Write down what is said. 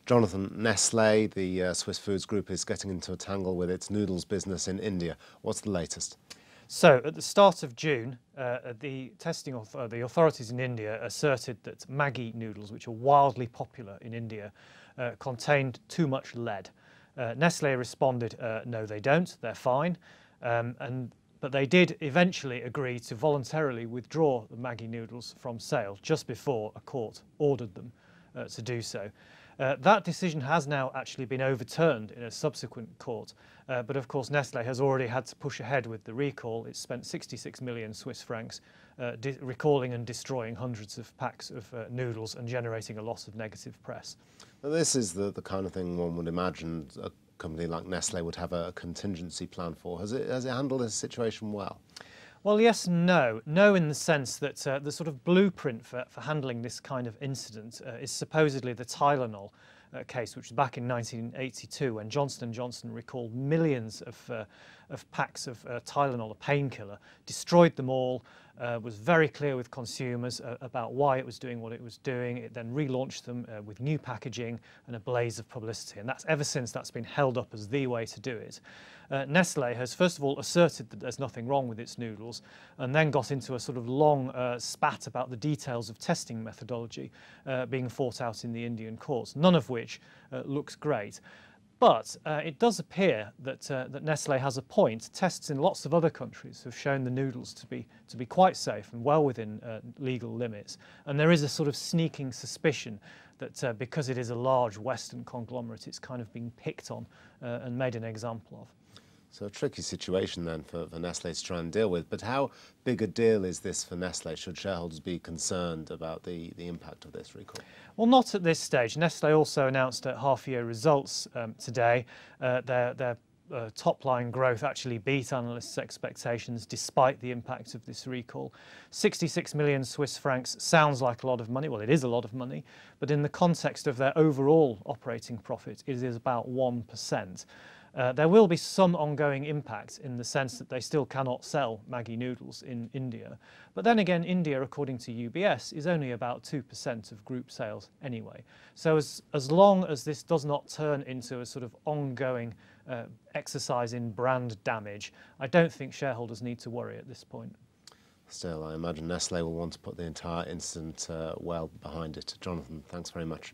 Jonathan, Nestlé, the Swiss Foods Group, is getting into a tangle with its noodles business in India. What's the latest? So, at the start of June, the authorities in India asserted that Maggi noodles, which are wildly popular in India, contained too much lead. Nestlé responded, no they don't, they're fine. But they did eventually agree to voluntarily withdraw the Maggi noodles from sale just before a court ordered them to do so. That decision has now actually been overturned in a subsequent court, but of course Nestlé has already had to push ahead with the recall. It's spent 66 million Swiss francs recalling and destroying hundreds of packs of noodles and generating a lot of negative press. Now, this is the kind of thing one would imagine a company like Nestlé would have a contingency plan for. Has it handled this situation well? Well, yes and no. No in the sense that the sort of blueprint for handling this kind of incident is supposedly the Tylenol case, which was back in 1982 when Johnson & Johnson recalled millions of packs of Tylenol, a painkiller, destroyed them all, was very clear with consumers about why it was doing what it was doing. It then relaunched them with new packaging and a blaze of publicity, and ever since that's been held up as the way to do it. Nestlé has first of all asserted that there's nothing wrong with its noodles, and then got into a sort of long spat about the details of testing methodology being fought out in the Indian courts, none of which looks great. But it does appear that Nestlé has a point. Tests in lots of other countries have shown the noodles to be quite safe and well within legal limits. And there is a sort of sneaking suspicion that because it is a large Western conglomerate, it's kind of being picked on and made an example of. So a tricky situation then for Nestlé to try and deal with. But how big a deal is this for Nestlé? Should shareholders be concerned about the impact of this recall? Well, not at this stage. Nestlé also announced half-year results today. Their top-line growth actually beat analysts' expectations despite the impact of this recall. 66 million Swiss francs sounds like a lot of money. Well, it is a lot of money, but in the context of their overall operating profit, it is about 1%. There will be some ongoing impact in the sense that they still cannot sell Maggi noodles in India. But then again, India, according to UBS, is only about 2% of group sales anyway. So as long as this does not turn into a sort of ongoing exercise in brand damage, I don't think shareholders need to worry at this point. Still, I imagine Nestlé will want to put the entire incident well behind it. Jonathan, thanks very much.